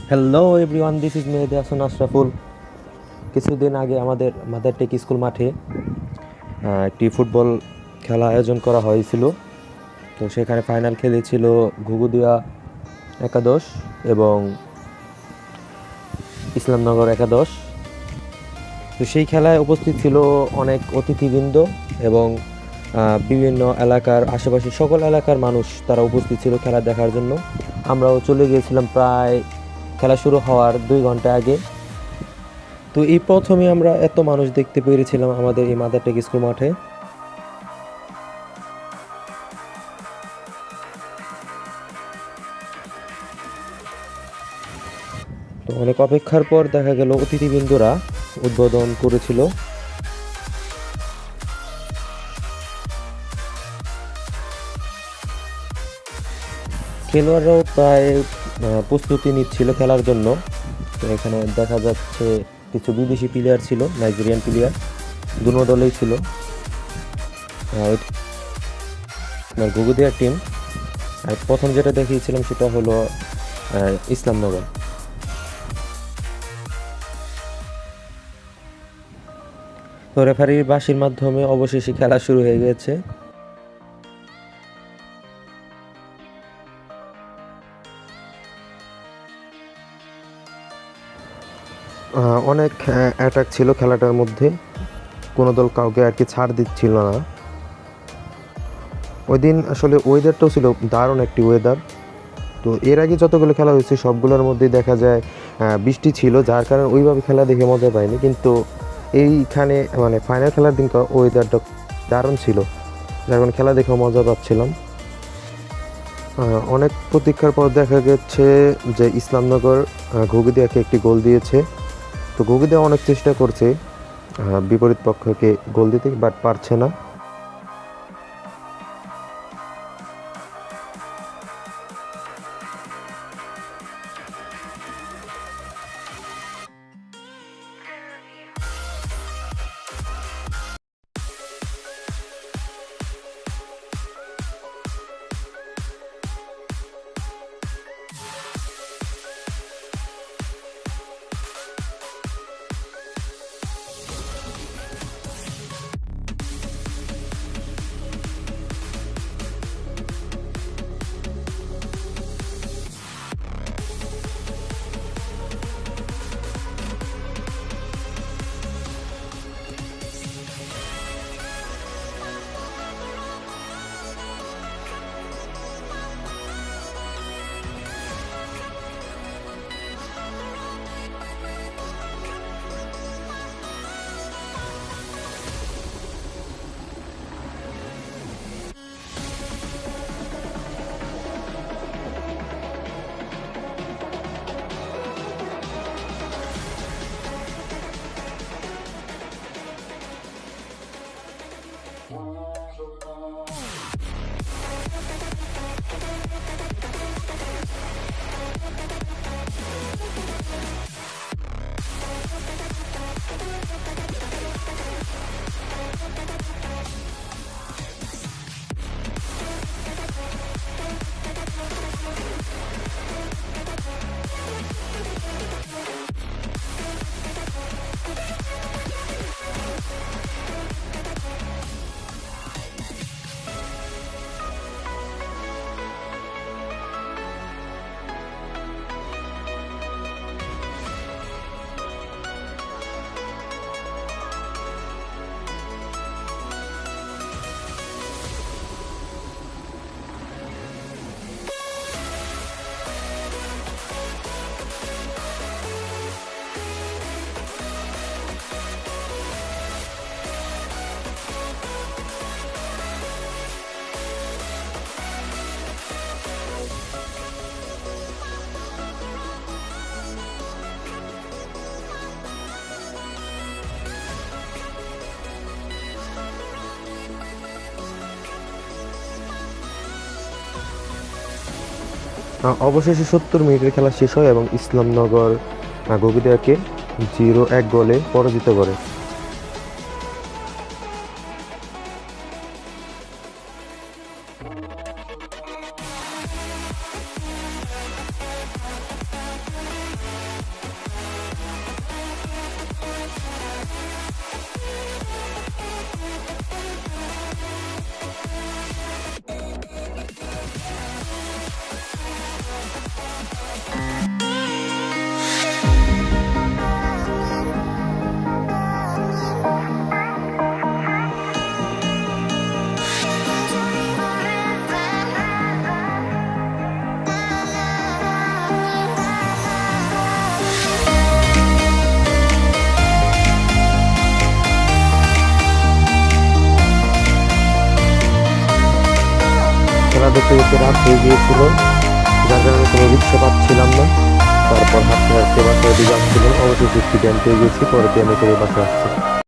Hello everyone, this is Mehedi Hasan Ashraful. কিছুদিন আগে আমাদের মাদারটেক স্কুল মাঠে একটি ফুটবল খেলা আয়োজন করা হয়েছিল। তো সেখানে ফাইনাল খেলেছিল ঘুঘুদিয়া একাদশ এবং ইসলামনগর একাদশ। তো সেই খেলায় উপস্থিত ছিল অনেক অতিথিবৃন্দ এবং বিভিন্ন এলাকার আশেপাশে সকল এলাকার মানুষ তারা উপস্থিত ছিল খেলা দেখার জন্য। আমরাও চলে গিয়েছিলাম প্রায় খেলা শুরু হওয়ার 2 ঘন্টা আগে। তো এই প্রথমে আমরা এত মানুষ দেখতে পেরেছিলাম আমাদের এই মাদারটেক স্কুল মাঠে। তো অনেক অপেক্ষার পর দেখা গেল অতিথিবৃন্দরা উদ্বোধন করেছিল। খেলোয়াড়রাও প্রায় প্রস্তুতি নিচ্ছিল খেলার জন্য। তো এখানে দেখা যাচ্ছে কিছু বিদেশি প্লেয়ার ছিল, নাইজেরিয়ান প্লেয়ার, দুনো দলেই ছিল। ঘুঘুদিয়ার টিম। আর প্রথম যেটা দেখিয়েছিলাম সেটা হলো ইসলামনগর। তো রেফারির বাঁশির মাধ্যমে অবশেষে খেলা শুরু হয়ে গেছে। অনেক অ্যাটাক ছিল খেলাটার মধ্যে, কোনো দল কাউকে আর কি ছাড় দিচ্ছিল না। ওই দিন আসলে ওয়েদারটাও ছিল দারুণ একটি ওয়েদার। তো এর আগে যতগুলো খেলা হয়েছে সবগুলোর মধ্যেই দেখা যায় বৃষ্টি ছিল, যার কারণে ওইভাবে খেলা দেখে মজা পাইনি। কিন্তু এইখানে মানে ফাইনাল খেলার দিনটা ওয়েদারটা দারুণ ছিল, যার কারণে খেলা দেখে মজা পাচ্ছিলাম। অনেক প্রতীক্ষার পর দেখা গেছে যে ইসলামনগর ঘুঘুদিয়াকে একটি গোল দিয়েছে। তো ঘুঘুদিয়া অনেক চেষ্টা করছে বিপরীত পক্ষকে গোল দিতে, বাট পারছে না। অবশেষে 70 মিনিটের খেলা শেষ হয় এবং ইসলামনগর ঘুঘুদিয়াকে 0-1 গোলে পরাজিত করে। খেলা দেখতে দেখতে রাত হয়ে গিয়েছিল, যার কারণে কোনো রিক্সা পাচ্ছিলাম না। তারপর হাঁটতে হাঁটতে বাসার দিকে আসছিলাম, অবশেষে একটি ব্যায়াম পেয়ে গেছি, পরে ব্যায়ামে করে বাসায় আসছি।